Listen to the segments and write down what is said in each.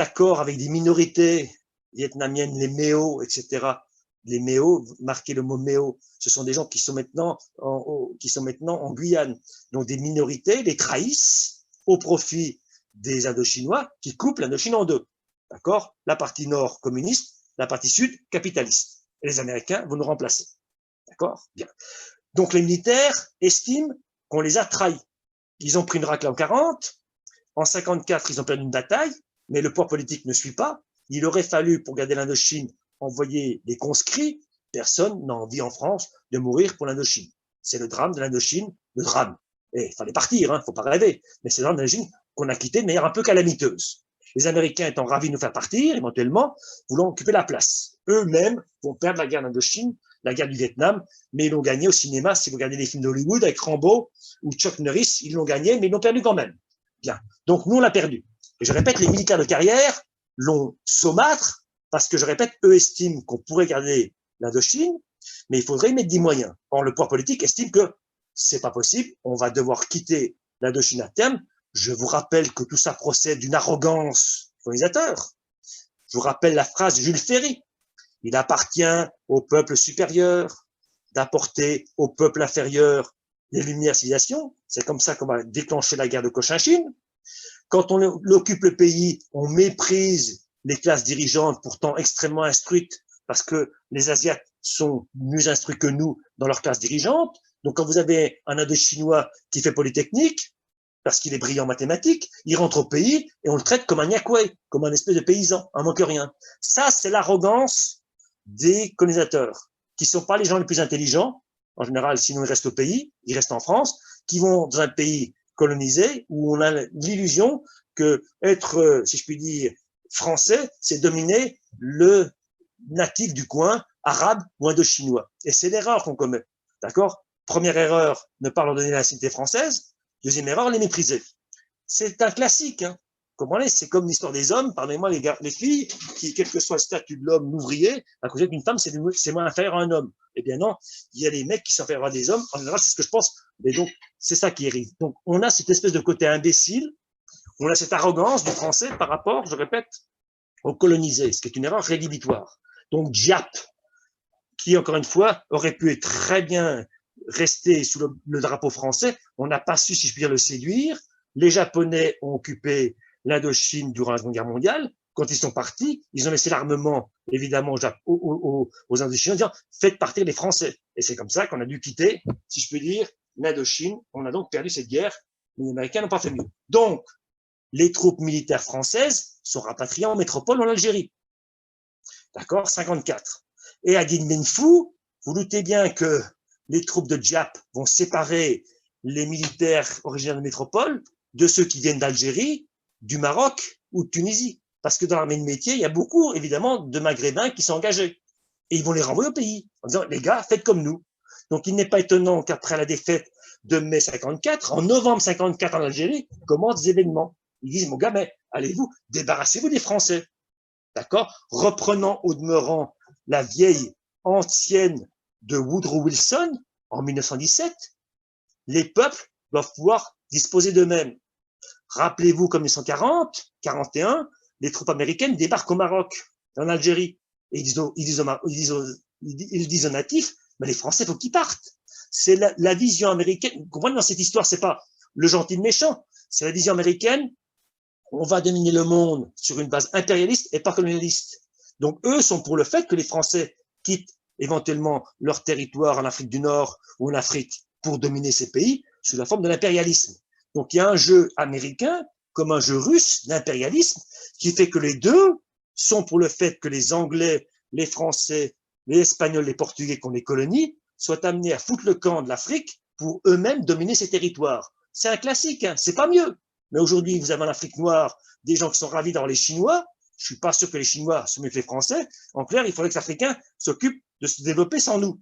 accords avec des minorités vietnamiennes, les Méo, etc. Les Méo, marquez le mot Méo, ce sont des gens qui sont maintenant en Guyane. Donc des minorités les trahissent au profit des Indochinois qui coupent l'Indochine en deux. D'accord? La partie nord communiste, la partie sud capitaliste. Et les Américains vont nous remplacer. D'accord? Bien. Donc les militaires estiment qu'on les a trahis. Ils ont pris une raclée en 40, en 54, ils ont perdu une bataille, mais le pouvoir politique ne suit pas. Il aurait fallu, pour garder l'Indochine, envoyer des conscrits. Personne n'a envie en France de mourir pour l'Indochine. C'est le drame de l'Indochine, le drame. Et il fallait partir, hein, faut pas rêver. Mais c'est le drame de l'Indochine qu'on a quitté de manière un peu calamiteuse. Les Américains étant ravis de nous faire partir, éventuellement, voulant occuper la place. Eux-mêmes vont perdre la guerre d'Indochine, la guerre du Vietnam, mais ils l'ont gagné au cinéma. Si vous regardez les films d'Hollywood avec Rambo ou Chuck Norris, ils l'ont gagné, mais ils l'ont perdu quand même. Bien. Donc, nous, on l'a perdu. Et je répète, les militaires de carrière l'ont saumâtre parce que, je répète, eux estiment qu'on pourrait garder l'Indochine, mais il faudrait y mettre des moyens. Or, le pouvoir politique estime que c'est pas possible, on va devoir quitter l'Indochine à terme. Je vous rappelle que tout ça procède d'une arrogance colonisateur. Je vous rappelle la phrase de Jules Ferry. Il appartient au peuple supérieur d'apporter au peuple inférieur les lumières civilisation. C'est comme ça qu'on va déclencher la guerre de Cochinchine. Quand on occupe le pays, on méprise les classes dirigeantes, pourtant extrêmement instruites, parce que les Asiates sont mieux instruits que nous dans leur classe dirigeante. Donc, quand vous avez un Indochinois qui fait Polytechnique, parce qu'il est brillant en mathématiques, il rentre au pays et on le traite comme un Nyakwe, comme un espèce de paysan, un manque rien. Ça, c'est l'arrogance des colonisateurs, qui sont pas les gens les plus intelligents, en général, sinon ils restent au pays, ils restent en France, qui vont dans un pays colonisé où on a l'illusion que être, si je puis dire, français, c'est dominer le natif du coin, arabe ou indo-chinois. Et c'est l'erreur qu'on commet. D'accord? Première erreur, ne pas leur donner la nationalité française. Deuxième erreur, les mépriser. C'est un classique. Hein. C'est comme l'histoire des hommes, pardonnez-moi les filles, qui, quel que soit le statut de l'homme, l'ouvrier, à côté d'une femme, c'est moins inférieur à un homme. Eh bien non, il y a des mecs qui sont inférieurs à des hommes. En général, c'est ce que je pense. Et donc, c'est ça qui arrive. Donc, on a cette espèce de côté imbécile, on a cette arrogance du français par rapport, je répète, aux colonisés, ce qui est une erreur rédhibitoire. Donc, Diap, qui, encore une fois, aurait pu être très bien resté sous le drapeau français, on n'a pas su, si je puis dire, le séduire. Les Japonais ont occupé l'Indochine durant la Seconde Guerre mondiale. Quand ils sont partis, ils ont laissé l'armement, évidemment, aux Indochiniens, en disant faites partir les Français. Et c'est comme ça qu'on a dû quitter, si je peux dire, l'Indochine. On a donc perdu cette guerre. Les Américains n'ont pas fait mieux. Donc, les troupes militaires françaises sont rapatriées en métropole en Algérie. D'accord, 54. Et à Dien Bien Phu, vous doutez bien que les troupes de Diap vont séparer les militaires originaires de métropole de ceux qui viennent d'Algérie, du Maroc ou de Tunisie. Parce que dans l'armée de métier, il y a beaucoup, évidemment, de Maghrébins qui sont engagés. Et ils vont les renvoyer au pays en disant, les gars, faites comme nous. Donc, il n'est pas étonnant qu'après la défaite de mai 54, en novembre 54 en Algérie, commencent des événements. Ils disent, mon gars, mais allez-vous, débarrassez-vous des Français. D'accord? Reprenant au demeurant la vieille ancienne de Woodrow Wilson en 1917, les peuples doivent pouvoir disposer d'eux-mêmes. Rappelez-vous, comme 1940, 41, les troupes américaines débarquent au Maroc, en Algérie, et ils disent aux natifs, mais les Français, il faut qu'ils partent. C'est la vision américaine. Vous comprenez, dans cette histoire, c'est pas le gentil le méchant, c'est la vision américaine. On va dominer le monde sur une base impérialiste et pas colonialiste. Donc, eux sont pour le fait que les Français quittent éventuellement leur territoire en Afrique du Nord ou en Afrique pour dominer ces pays sous la forme de l'impérialisme. Donc, il y a un jeu américain comme un jeu russe d'impérialisme qui fait que les deux sont pour le fait que les Anglais, les Français, les Espagnols, les Portugais qu'on les colonie soient amenés à foutre le camp de l'Afrique pour eux-mêmes dominer ces territoires. C'est un classique, hein, c'est pas mieux. Mais aujourd'hui, vous avez en Afrique noire des gens qui sont ravis d'avoir les Chinois. Je suis pas sûr que les Chinois sont mieux que les Français. En clair, il faudrait que les Africains s'occupent de se développer sans nous.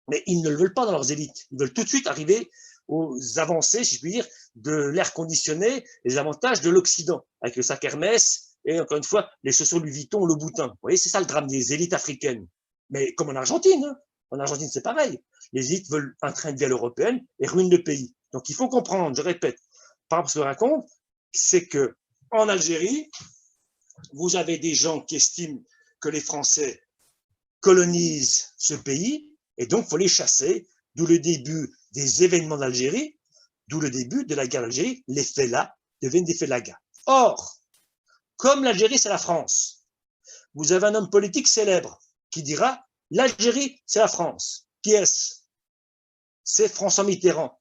Mais ils ne le veulent pas dans leurs élites. Ils veulent tout de suite arriver aux avancées, si je puis dire, de l'air conditionné, les avantages de l'Occident, avec le sac Hermès et, encore une fois, les chaussures Louis Vuitton ou Louboutin. Vous voyez, c'est ça le drame des élites africaines. Mais comme en Argentine, hein. En Argentine, c'est pareil. Les élites veulent un train de vie à l'européenne et ruinent le pays. Donc, il faut comprendre, je répète, par rapport à ce que je raconte, c'est que en Algérie, vous avez des gens qui estiment que les Français colonisent ce pays, et donc il faut les chasser, d'où le début des événements d'Algérie, d'où le début de la guerre d'Algérie, les fellahs deviennent des fellagas. Or, comme l'Algérie c'est la France, vous avez un homme politique célèbre qui dira l'Algérie c'est la France. Qui est-ce? C'est François Mitterrand,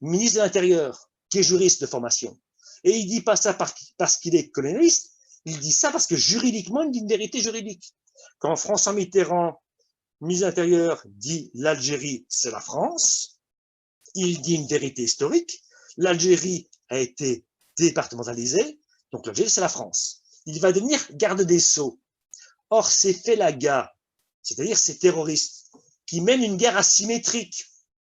ministre de l'Intérieur, qui est juriste de formation. Et il ne dit pas ça parce qu'il est colonialiste, il dit ça parce que juridiquement, il dit une vérité juridique. Quand François Mitterrand, ministre de l'Intérieur, dit l'Algérie, c'est la France, il dit une vérité historique. L'Algérie a été départementalisée, donc l'Algérie, c'est la France. Il va devenir garde des Sceaux. Or, ces fellagas, c'est-à-dire ces terroristes, qui mènent une guerre asymétrique,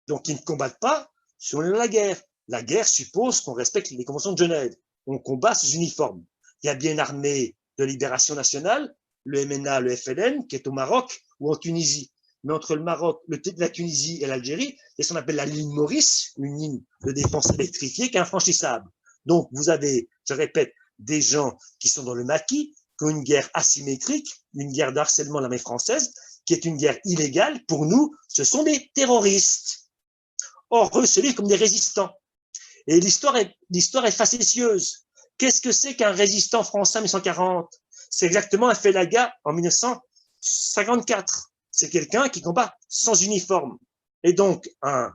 donc ils ne combattent pas sur la guerre. La guerre suppose qu'on respecte les conventions de Genève. On combat sous uniforme. Il y a bien une armée de libération nationale, le MNA, le FLN, qui est au Maroc ou en Tunisie. Mais entre le Maroc, la Tunisie et l'Algérie, il y a ce qu'on appelle la ligne Maurice, une ligne de défense électrifiée qui est infranchissable. Donc vous avez, je répète, des gens qui sont dans le maquis, qui ont une guerre asymétrique, une guerre d'harcèlement de l'armée française, qui est une guerre illégale. Pour nous, ce sont des terroristes. Or, eux se livrent comme des résistants. Et l'histoire est facétieuse. Qu'est-ce que c'est qu'un résistant français en 1940? C'est exactement un fellaga en 1954. C'est quelqu'un qui combat sans uniforme. Et donc, un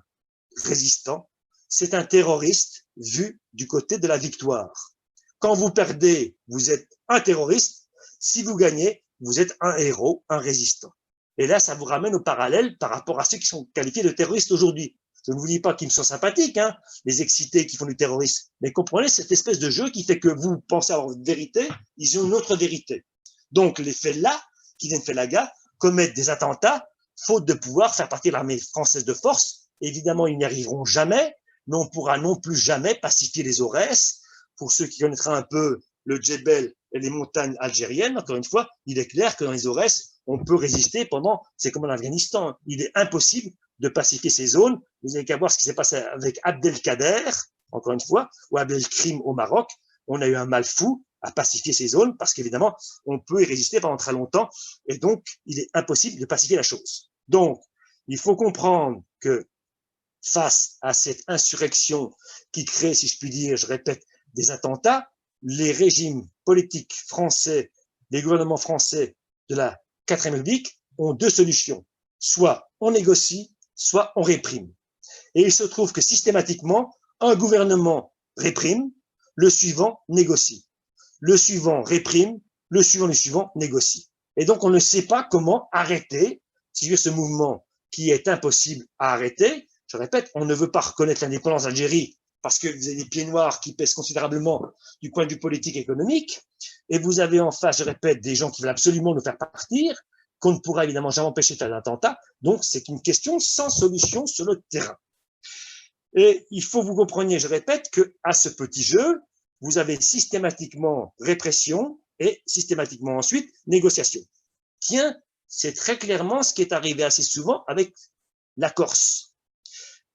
résistant, c'est un terroriste vu du côté de la victoire. Quand vous perdez, vous êtes un terroriste. Si vous gagnez, vous êtes un héros, un résistant. Et là, ça vous ramène au parallèle par rapport à ceux qui sont qualifiés de terroristes aujourd'hui. Je ne vous dis pas qu'ils me sont sympathiques, hein, les excités qui font du terrorisme, mais comprenez cette espèce de jeu qui fait que vous pensez avoir une vérité, ils ont une autre vérité. Donc les fellahs, qui viennent fellagas, commettent des attentats, faute de pouvoir faire partie de l'armée française de force. Évidemment, ils n'y arriveront jamais, mais on ne pourra non plus jamais pacifier les Aurès. Pour ceux qui connaîtraient un peu le Djebel et les montagnes algériennes, encore une fois, il est clair que dans les Aurès, on peut résister pendant, c'est comme en Afghanistan, il est impossible de pacifier ces zones. Vous n'avez qu'à voir ce qui s'est passé avec Abdelkader, encore une fois, ou Abdelkrim au Maroc. On a eu un mal fou à pacifier ces zones parce qu'évidemment, on peut y résister pendant très longtemps et donc, il est impossible de pacifier la chose. Donc, il faut comprendre que face à cette insurrection qui crée, si je puis dire, je répète, des attentats, les régimes politiques français, les gouvernements français de la 4e République ont deux solutions. Soit on négocie, soit on réprime. Et il se trouve que systématiquement, un gouvernement réprime, le suivant négocie. Le suivant réprime, le suivant négocie. Et donc, on ne sait pas comment arrêter, si je veux, ce mouvement qui est impossible à arrêter. Je répète, on ne veut pas reconnaître l'indépendance d'Algérie parce que vous avez des pieds noirs qui pèsent considérablement du point de vue politique et économique. Et vous avez en face, je répète, des gens qui veulent absolument nous faire partir, qu'on ne pourra évidemment jamais empêcher de faire un attentat. Donc, c'est une question sans solution sur le terrain. Et il faut que vous compreniez, je répète, qu'à ce petit jeu, vous avez systématiquement répression et systématiquement ensuite négociation. Tiens, c'est très clairement ce qui est arrivé assez souvent avec la Corse.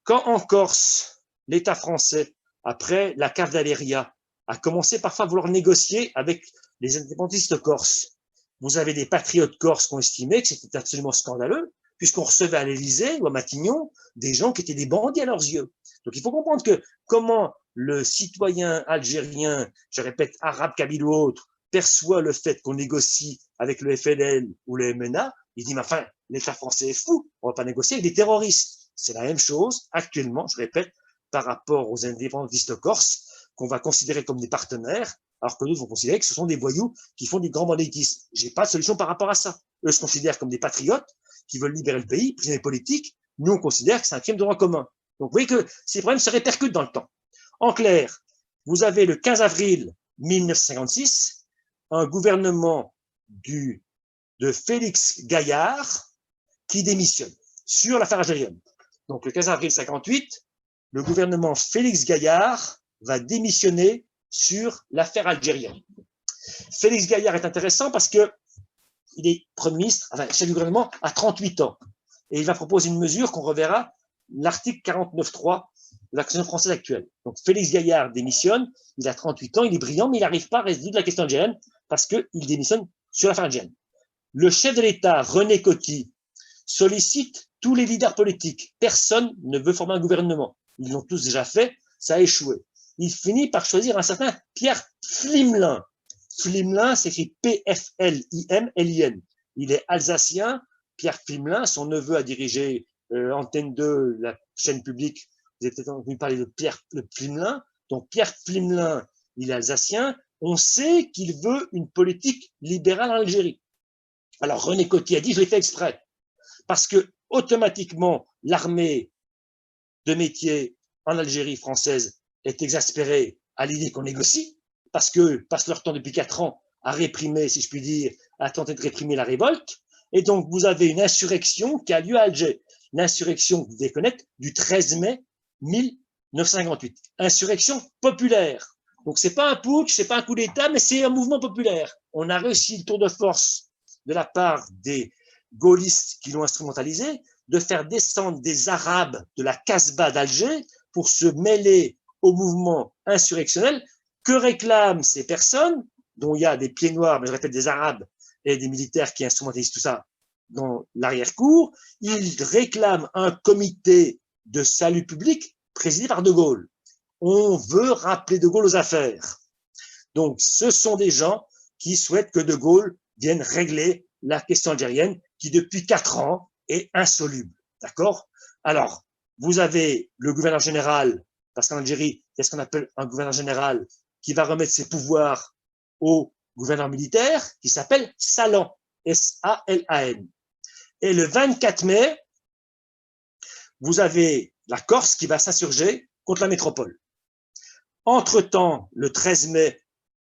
Quand en Corse, l'État français, après la Cavaleria, a commencé parfois à vouloir négocier avec les indépendantistes corses, vous avez des patriotes corses qui ont estimé que c'était absolument scandaleux, puisqu'on recevait à l'Élysée ou à Matignon des gens qui étaient des bandits à leurs yeux. Donc il faut comprendre que comment le citoyen algérien, je répète, arabe, kabyle ou autre, perçoit le fait qu'on négocie avec le FLN ou le MNA, il dit, mais enfin, l'État français est fou, on ne va pas négocier avec des terroristes. C'est la même chose actuellement, je répète, par rapport aux indépendantistes corses, qu'on va considérer comme des partenaires, alors que nous vont considérer que ce sont des voyous qui font du grand banditisme. J'ai pas de solution par rapport à ça. Eux se considèrent comme des patriotes qui veulent libérer le pays, prisonniers politiques. Nous, on considère que c'est un crime de droit commun. Donc, vous voyez que ces problèmes se répercutent dans le temps. En clair, vous avez le 15 avril 1956, un gouvernement de Félix Gaillard qui démissionne sur l'affaire algérienne. Donc, le 15 avril 1958, le gouvernement Félix Gaillard va démissionner sur l'affaire algérienne. Félix Gaillard est intéressant parce que il est Premier ministre, enfin, chef du gouvernement, à 38 ans. Et il va proposer une mesure qu'on reverra, l'article 49.3 de la Constitution française actuelle. Donc, Félix Gaillard démissionne, il a 38 ans, il est brillant, mais il n'arrive pas à résoudre la question algérienne parce qu'il démissionne sur l'affaire algérienne. Le chef de l'État, René Coty, sollicite tous les leaders politiques. Personne ne veut former un gouvernement. Ils l'ont tous déjà fait, ça a échoué. Il finit par choisir un certain Pierre Pflimlin. Pflimlin s'écrit P-F-L-I-M-L-I-N. Il est alsacien. Pierre Pflimlin, son neveu a dirigé Antenne 2, la chaîne publique. Vous avez peut-être entendu parler de Pierre Pflimlin. Donc Pierre Pflimlin, il est alsacien. On sait qu'il veut une politique libérale en Algérie. Alors René Coty a dit, je l'ai fait exprès, parce que automatiquement l'armée de métier en Algérie française est exaspérée à l'idée qu'on négocie, parce que passent leur temps depuis 4 ans à réprimer, si je puis dire, à tenter de réprimer la révolte. Et donc vous avez une insurrection qui a lieu à Alger, l'insurrection, vous devez connaître, du 13 mai 1958, insurrection populaire. Donc c'est pas un putsch, c'est pas un coup d'État, mais c'est un mouvement populaire. On a réussi le tour de force de la part des gaullistes qui l'ont instrumentalisé, de faire descendre des Arabes de la Casbah d'Alger pour se mêler au mouvement insurrectionnel. Que réclament ces personnes, dont il y a des pieds noirs, mais je répète, des Arabes et des militaires qui instrumentalisent tout ça dans l'arrière-cour? Ils réclament un comité de salut public présidé par De Gaulle. On veut rappeler De Gaulle aux affaires. Donc, ce sont des gens qui souhaitent que De Gaulle vienne régler la question algérienne qui, depuis 4 ans, est insoluble. D'accord? Alors, vous avez le gouverneur général, parce qu'en Algérie, il y a ce qu'on appelle un gouverneur général qui va remettre ses pouvoirs au gouverneur militaire, qui s'appelle Salan, S-A-L-A-N. Et le 24 mai, vous avez la Corse qui va s'insurger contre la métropole. Entre-temps, le 13 mai,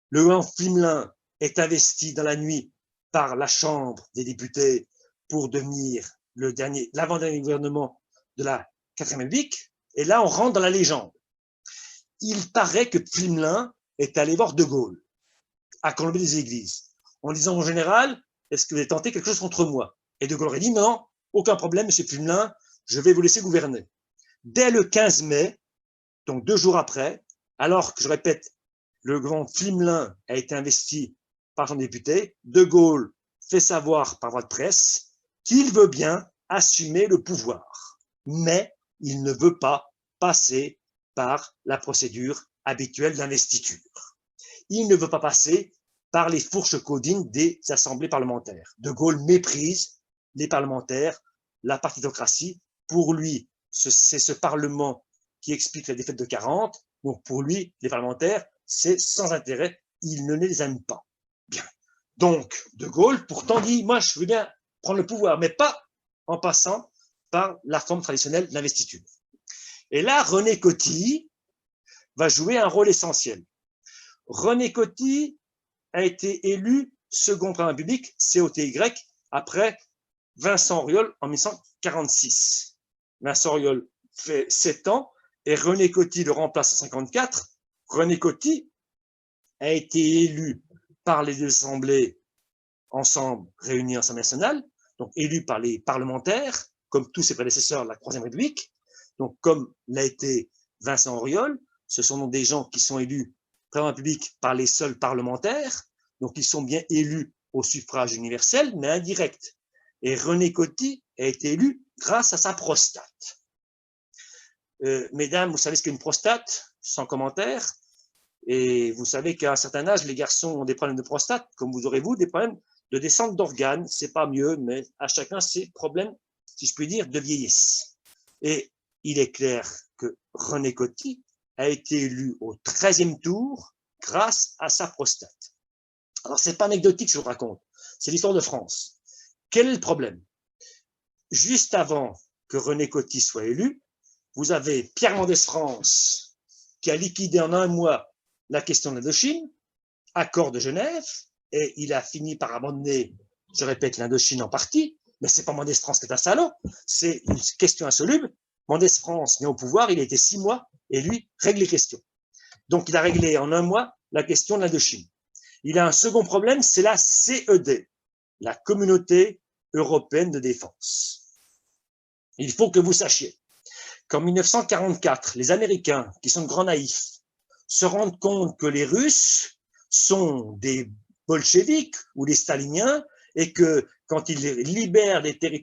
le grand Pflimlin est investi dans la nuit par la Chambre des députés pour devenir l'avant-dernier gouvernement de la 4e République. Et là, on rentre dans la légende. Il paraît que Pflimlin est allé voir De Gaulle à Colombey des Églises en disant au général, est-ce que vous avez tenté quelque chose contre moi? Et De Gaulle aurait dit non, aucun problème, monsieur Pflimlin, je vais vous laisser gouverner. Dès le 15 mai, donc 2 jours après, alors que, je répète, le grand Pflimlin a été investi par son député, De Gaulle fait savoir par voie de presse qu'il veut bien assumer le pouvoir, mais il ne veut pas passer par la procédure habituelle d'investiture. Il ne veut pas passer par les fourches caudines des assemblées parlementaires. De Gaulle méprise les parlementaires, la partitocratie. Pour lui, c'est ce Parlement qui explique la défaite de 40. Donc pour lui, les parlementaires, c'est sans intérêt. Il ne les aime pas. Bien. Donc, De Gaulle, pourtant, dit, moi, je veux bien prendre le pouvoir, mais pas en passant par la forme traditionnelle de l'investiture. Et là, René Coty va jouer un rôle essentiel. René Coty a été élu second président de la République, COTY, après Vincent Auriol en 1946. Vincent Auriol fait 7 ans et René Coty le remplace en 1954. René Coty a été élu par les assemblées ensemble réunies en Assemblée nationale, donc élu par les parlementaires, comme tous ses prédécesseurs de la Troisième République. Donc, comme l'a été Vincent Auriol, ce sont donc des gens qui sont élus président de la République par les seuls parlementaires, donc ils sont bien élus au suffrage universel, mais indirect. Et René Coty a été élu grâce à sa prostate. Mesdames, vous savez ce qu'est une prostate? Sans commentaire. Et vous savez qu'à un certain âge, les garçons ont des problèmes de prostate, comme vous aurez-vous, des problèmes de descente d'organes. C'est pas mieux, mais à chacun ses problèmes, si je puis dire, de vieillesse. Et il est clair que René Coty a été élu au 13e tour grâce à sa prostate. Alors, c'est pas anecdotique, je vous raconte. C'est l'histoire de France. Quel est le problème? Juste avant que René Coty soit élu, vous avez Pierre Mendès France qui a liquidé en 1 mois la question de l'Indochine, accord de Genève, et il a fini par abandonner, je répète, l'Indochine en partie, mais c'est pas Mendès France qui est un salaud, c'est une question insoluble. Mendès France vient au pouvoir, il a été 6 mois, et lui règle les questions. Donc il a réglé en 1 mois la question de l'Indochine. Il a un second problème, c'est la CED, la Communauté européenne de défense. Il faut que vous sachiez qu'en 1944, les Américains, qui sont de grands naïfs, se rendent compte que les Russes sont des bolcheviques ou les staliniens, et que quand ils libèrent des territoires